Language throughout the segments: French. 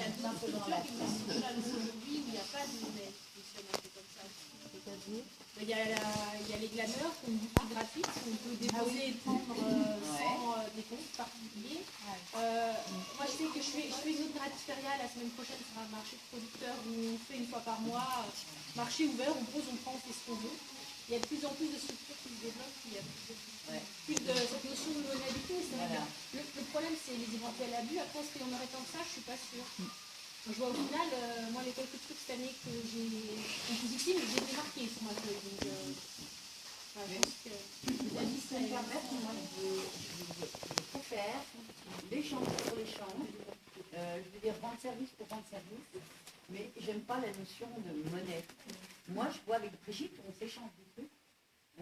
y a d'autres structures qui fonctionnent aujourd'hui où il n'y a pas de monnaie qui fonctionne un peu comme ça. Il y a les glaneurs qui ont une boutique gratuite où on peut déposer et prendre sans décompte particulier. Moi, je sais que je fais une autre gratiféria la semaine prochaine sur un marché de producteurs où on fait une fois par mois, marché ouvert, on pose, on prend, on fait ce qu'on veut. Il y a de plus en plus de structures qui se développent, il y a plus de cette notion de modalité. Le problème, c'est les éventuels abus. Après, est-ce qu'il y en aurait tant que ça? Je ne suis pas sûre. Je vois au final, moi, les quelques trucs cette année que j'ai en positif, je les ai marqués sur ma feuille. Donc, je pense que la liste est moi, je préfère l'échange pour l'échange. Je veux dire rendre service pour rendre service, mais j'aime pas la notion de monnaie. Moi, je vois avec Brigitte, on s'échange des trucs,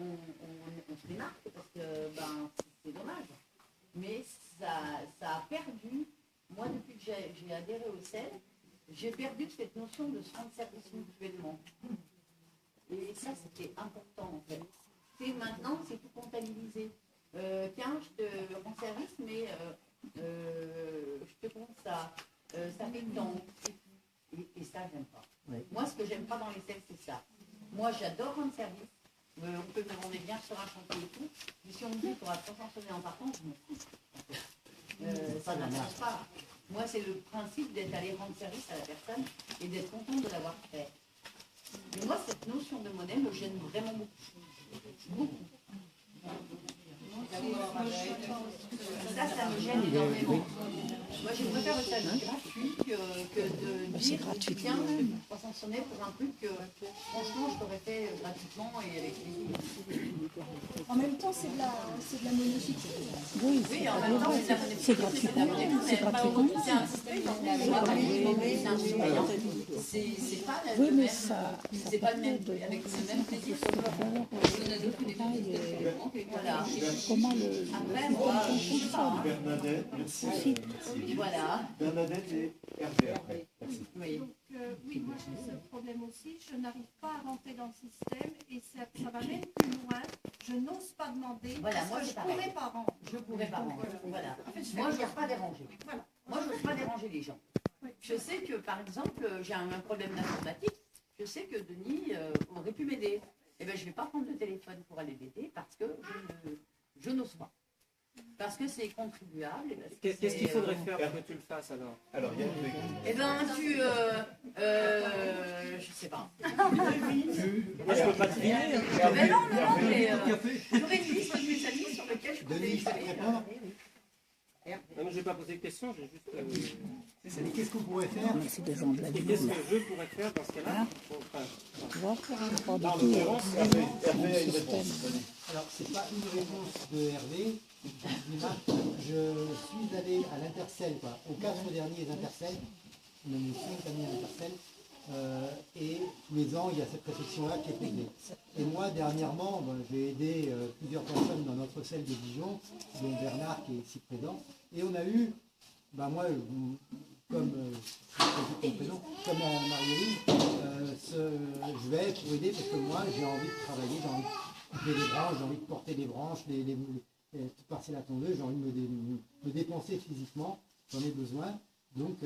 on se démarque parce que c'est dommage. Mais ça a perdu. Moi, depuis que j'ai adhéré au CEL, j'ai perdu cette notion de se rendre service mutuellement. Et ça, c'était important en fait. Maintenant, c'est tout comptabilisé. Tiens, je te rends service, mais je te compte ça. Ça fait tant. Et ça, j'aime pas. Ouais. Moi, ce que j'aime pas dans les CEL, c'est ça. Moi, j'adore rendre service. On peut me demander bien sur un chantier et tout. Mais si on me dit qu'on va 300 sonner en partant, je m'en fous. Ça n'intéresse pas. Moi, c'est le principe d'être allé rendre service à la personne et d'être content de l'avoir fait. Et moi, cette notion de monnaie me gêne vraiment beaucoup. Ça me gêne énormément. Moi, je préfère le service gratuit que de dire tiens, 300 sonnets pour un truc que franchement, je l'aurais fait gratuitement et avec plaisir. En même temps, c'est de la monnaie fictive. Oui, en même temps, c'est gratuit. C'est gratuit. C'est un système c'est un surveillant. C'est pas le même. C'est pas le même avec le même plaisir. Voilà. Comment le... Après, moi, je sais pas. Bernadette, merci. Voilà. Bernadette et Hervé après. Merci. Oui. Oui, moi j'ai ce problème aussi. Je n'arrive pas à rentrer dans le système et ça va même plus loin. Je n'ose pas demander Voilà, parce moi, que je ne pourrais pas rendre. Je ne pourrais pas rendre. Voilà. En fait, Moi, je n'ose pas déranger. Voilà. Moi, je n'ose pas déranger les gens. Oui. Je sais que, par exemple, j'ai un problème d'informatique. Je sais que Denis aurait pu m'aider. Eh bien, je ne vais pas prendre le téléphone pour aller l'aider parce que je n'ose pas. Parce que c'est contribuable. Qu'est-ce qu'il faudrait faire pour que tu le fasses alors? Alors, il y a une Eh bien, je sais pas. Moi, je peux pas te dire. Mais non, mais j'aurais une liste de mes amis sur lesquels je pourrais répondre. Non, mais je vais pas poser de questions, j'ai juste... Qu'est-ce qu'on pourrait faire? C'est des gens de la vie. Qu'est-ce que je pourrais faire dans ce cas-là? Tu vois, En l'occurrence, Hervé a une réponse. Alors, c'est pas une réponse de Hervé. Je suis allé à l'Intercel, aux 4 derniers Intercel, même les 5 derniers Intercel, et tous les ans, il y a cette réflexion-là qui est posée. Et moi, dernièrement, j'ai aidé plusieurs personnes dans notre celle de Dijon, dont Bernard qui est ici présent, et on a eu, moi, comme Marie-Élie, je vais pour aider parce que moi, j'ai envie de travailler, j'ai envie de couper les branches, j'ai envie de porter les branches, tout passer la tondeuse, j'ai envie de me dépenser physiquement, j'en ai besoin. Donc,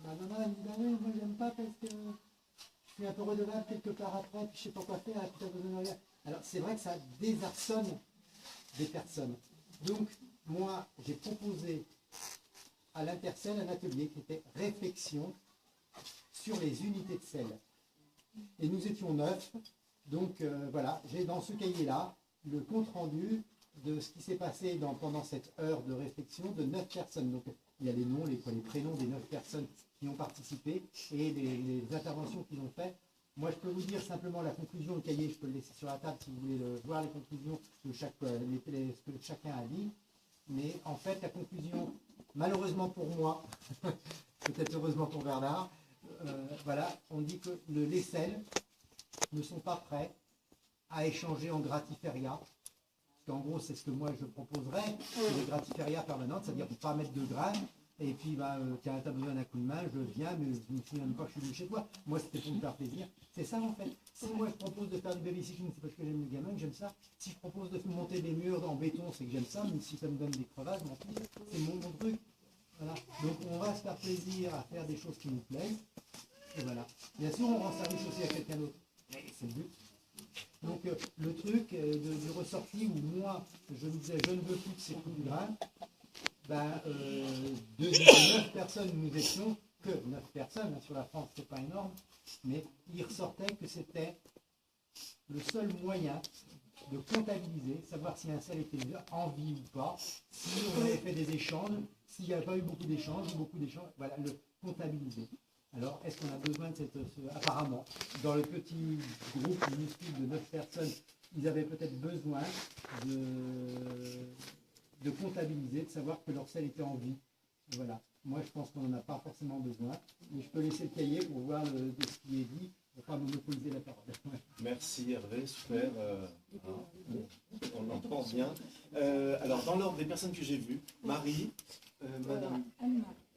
ma maman elle me dit, oui, moi j'aime pas parce que je suis un peu redevable quelque part après, puis je sais pas quoi faire, puis t'as besoin de rien. Alors, c'est vrai que ça désarçonne des personnes. Donc, moi, j'ai proposé à l'Intercel un atelier qui était réflexion sur les unités de sel. Et nous étions 9, donc voilà, j'ai dans ce cahier-là le compte-rendu de ce qui s'est passé pendant cette heure de réflexion de 9 personnes. Donc il y a les noms, les prénoms des 9 personnes qui ont participé et les interventions qu'ils ont faites. Moi, je peux vous dire simplement la conclusion, le cahier, je peux le laisser sur la table si vous voulez voir les conclusions de ce que chacun a dit. Mais en fait, la conclusion, malheureusement pour moi, peut-être heureusement pour Bernard, voilà, on dit que les SEL ne sont pas prêts à échanger en gratiféria. Parce qu'en gros, c'est ce que moi je proposerais, c'est des gratiféria permanentes, c'est-à-dire ne pas mettre de grammes. Et puis, tiens, tu as besoin d'un coup de main, je viens, mais je ne me souviens même pas que je suis venu chez toi. Moi, c'était pour me faire plaisir. C'est ça, en fait. Si moi, je propose de faire du babysitting, c'est parce que j'aime le gamin, que j'aime ça. Si je propose de monter des murs en béton, c'est que j'aime ça. Mais si ça me donne des crevasses, c'est mon truc. Voilà. Donc, on va se faire faire plaisir, à faire des choses qui nous plaisent. Et voilà. Bien sûr, on rend service aussi à quelqu'un d'autre. C'est le but. Donc le truc du ressorti où moi, je me disais, je ne veux plus que c'est plus du grain, ben, 9 personnes nous étions, que 9 personnes, hein, sur la France, c'est pas énorme, mais il ressortait que c'était le seul moyen de comptabiliser, savoir si un sel était en vie ou pas, si on avait fait des échanges, s'il n'y avait pas eu beaucoup d'échanges, voilà, le comptabiliser. Alors, est-ce qu'on a besoin de apparemment, dans le petit groupe minuscule de 9 personnes, ils avaient peut-être besoin de comptabiliser, de savoir que leur sel était en vie. Voilà. Moi, je pense qu'on n'en a pas forcément besoin, mais je peux laisser le cahier pour voir de ce qui est dit, pour ne pas monopoliser la parole. Merci Hervé, super. On entend bien. Alors, dans l'ordre des personnes que j'ai vues, Marie, Madame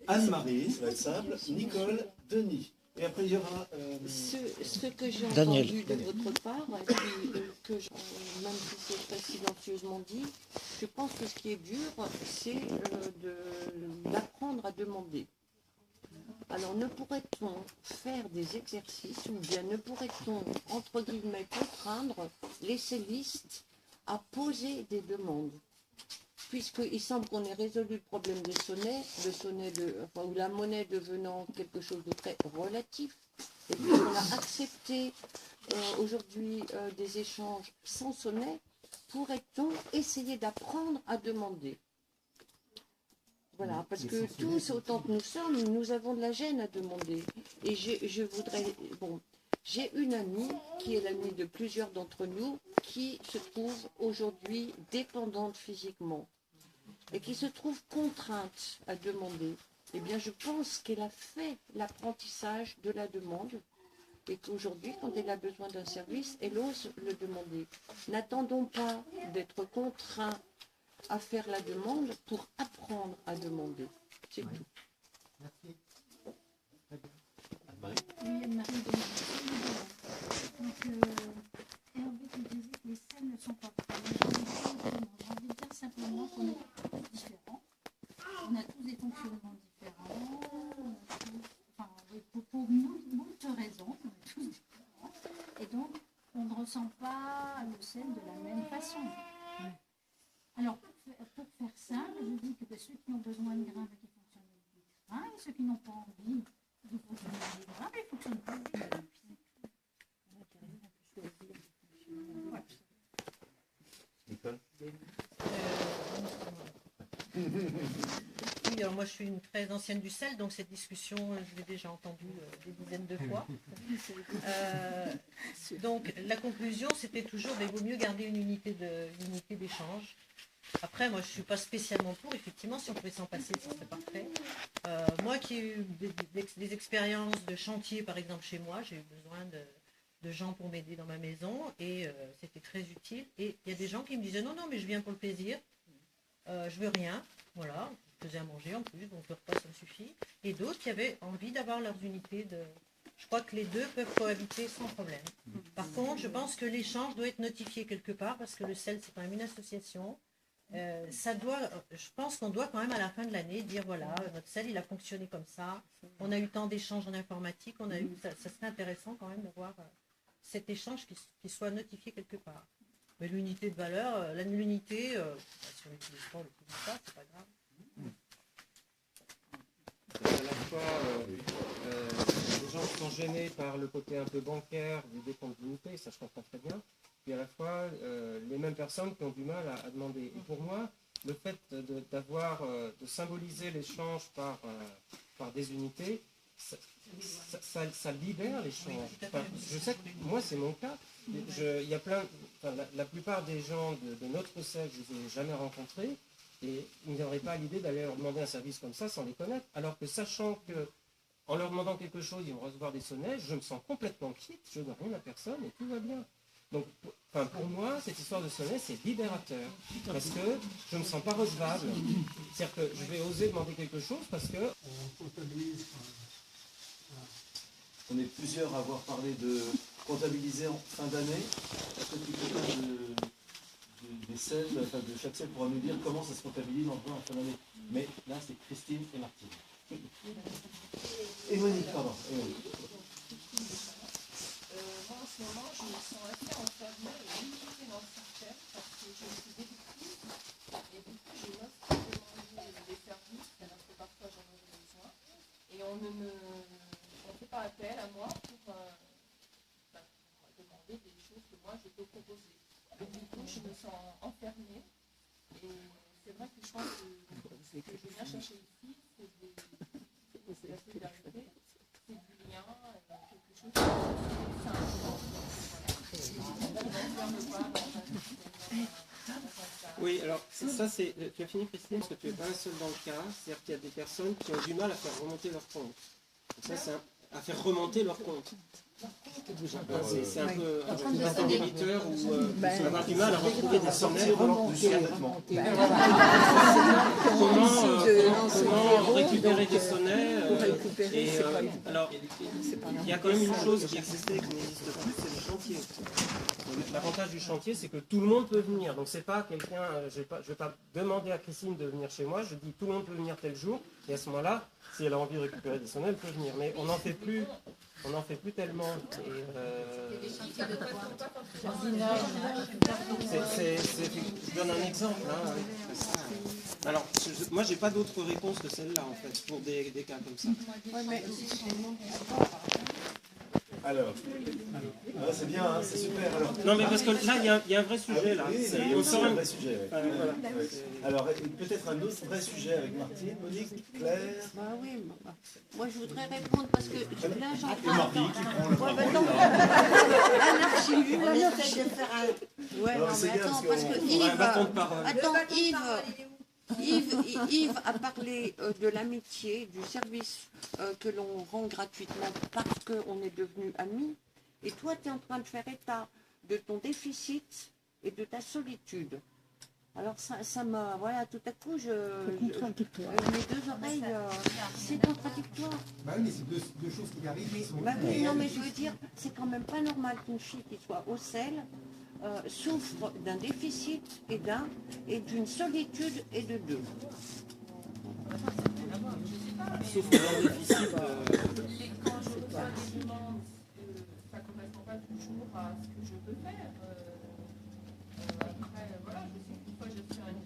Anne-Marie, ça va être simple, Nicole, Denis. Et après, il y aura... Ce que j'ai Daniel. entendu de votre part, et puis, même si c'est très silencieusement dit, je pense que ce qui est dur, c'est d'apprendre à demander. Alors, ne pourrait-on faire des exercices, ou bien ne pourrait-on, entre guillemets, contraindre les cellistes à poser des demandes? Puisqu'il semble qu'on ait résolu le problème des sonnets, ou la monnaie devenant quelque chose de très relatif, et puis on a accepté aujourd'hui des échanges sans sonnet, pourrait-on essayer d'apprendre à demander? Voilà, parce que tous, autant que nous sommes, nous avons de la gêne à demander. Et je voudrais... Bon, j'ai une amie, qui est l'amie de plusieurs d'entre nous, qui se trouve aujourd'hui dépendante physiquement et qui se trouve contrainte à demander. Eh bien, je pense qu'elle a fait l'apprentissage de la demande et qu'aujourd'hui, quand elle a besoin d'un service, elle ose le demander. N'attendons pas d'être contraint à faire la demande pour apprendre à demander. C'est tout. Merci. Anne-Marie. Oui, Anne-Marie de donc, Hervé, tu disais que les scènes ne sont pas pareilles. J'ai envie de dire simplement qu'on est tous différents. On a tous des fonctionnements différents. Enfin, pour moult raisons, on est tous différents. Et donc, on ne ressent pas le scène de la même façon. Alors, pour faire simple, je dis que ceux qui ont besoin de grains, ils fonctionnent avec des grains, et ceux qui n'ont pas envie de fonctionner avec des grains, ils ne fonctionnent pas avec des grains. Voilà. Nicole. Oui, alors moi je suis une très ancienne du sel, donc cette discussion, je l'ai déjà entendue des dizaines de fois. Donc la conclusion, c'était toujours qu'il vaut mieux garder une unité d'échange. Après, moi je ne suis pas spécialement pour, effectivement, si on pouvait s'en passer, ce serait parfait. Moi qui ai eu des expériences de chantier, par exemple, chez moi, j'ai eu besoin de gens pour m'aider dans ma maison, et c'était très utile. Et il y a des gens qui me disaient, non, mais je viens pour le plaisir, je veux rien, voilà. Je faisais à manger en plus, donc le repas ça me suffit. Et d'autres qui avaient envie d'avoir leurs unités de... Je crois que les deux peuvent cohabiter sans problème. Par contre, je pense que l'échange doit être notifié quelque part, parce que le sel, c'est quand même une association. Je pense qu'on doit quand même à la fin de l'année dire, voilà, notre sel, il a fonctionné comme ça. On a eu tant d'échanges en informatique, ça serait intéressant quand même de voir cet échange qui soit notifié quelque part. Mais l'unité de valeur, l'unité, si on n'utilise pas, on n'utilise pas, c'est pas grave. À la fois les gens qui sont gênés par le côté un peu bancaire du décompte d'unité, ça je comprends très bien, puis à la fois les mêmes personnes qui ont du mal à demander. Et pour moi, le fait de symboliser l'échange par des unités, ça libère l'échange. Enfin, je sais que moi c'est mon cas. Il y a la plupart des gens de notre sexe, je ne les ai jamais rencontrés. Et ils ne viendraient pas à l'idée d'aller leur demander un service comme ça sans les connaître. Alors que sachant que en leur demandant quelque chose, ils vont recevoir des sonnets, je me sens complètement quitte, je ne dois rien à personne et tout va bien. Donc pour moi, cette histoire de sonnet, c'est libérateur. Parce que je ne me sens pas recevable. C'est-à-dire que je vais oser demander quelque chose parce que... On est plusieurs à avoir parlé de comptabiliser en fin d'année. Est-ce que tu peux pas de des selles, enfin, de chaque selle pourra nous dire comment ça se comptabilise en fin d'année. Mais là, c'est Christine et Martine. Et Monique, pardon. Et Monique. Moi, en ce moment, je me sens assez enfermée et limitée dans le système parce que je suis déductrice et du coup, je n'ose pas demander des services alors que parfois j'en ai besoin. Et on ne fait pas appel à moi pour demander des choses que moi je peux proposer. Et du coup, je me sens enfermée. Et c'est vrai que je pense que ce que je viens chercher ici, c'est de la solidarité, c'est du lien, quelque chose de simple. Oui, alors ça, c'est. Tu as fini, Christine, parce que tu n'es pas la seule dans le cas. C'est-à-dire qu'il y a des personnes qui ont du mal à faire remonter leur compte. Donc ça, c'est à faire remonter leur compte. C'est un peu un débiteur ou avoir du mal à retrouver des sommeils. Comment récupérer des sonnets alors, il y a quand même une chose qui existait et qui n'existe plus, c'est le chantier. L'avantage du chantier, c'est que tout le monde peut venir. Donc c'est pas quelqu'un, je vais pas demander à Christine de venir chez moi, je dis tout le monde peut venir tel jour, et à ce moment-là, si elle a envie de récupérer des sonnets, elle peut venir. Mais on n'en fait plus tellement. Je donne un exemple. Alors, moi, j'ai pas d'autre réponse que celle-là, en fait, pour des cas comme ça. Alors, c'est bien, hein, c'est super. Alors, non, mais parce que là, il y a un vrai sujet. Là. Oui, il y a aussi un vrai sujet. Ouais. Voilà. Alors, peut-être un autre vrai sujet avec Martine, Monique, Claire. Oui, moi je voudrais répondre parce que là j'entends. Marie qui prend le parole. Anarchie, on essaie de faire un. Ouais, non, mais attends, parce que Yves a parlé de l'amitié, du service que l'on rend gratuitement parce qu'on est devenus amis. Et toi, tu es en train de faire état de ton déficit et de ta solitude. Alors ça m'a... Voilà, tout à coup, C'est contradictoire. mes deux oreilles, c'est contradictoire. Bah oui, mais c'est deux choses qui arrivent qui sont... Bah oui, non, mais je veux dire, c'est quand même pas normal qu'une fille qui soit au sel souffre d'un déficit et d'une solitude et de deux. Souffre d'un déficit. Et quand je reçois des demandes, ça ne correspond pas toujours à ce que je peux faire. Après, voilà, je sais qu'une fois j'ai reçu un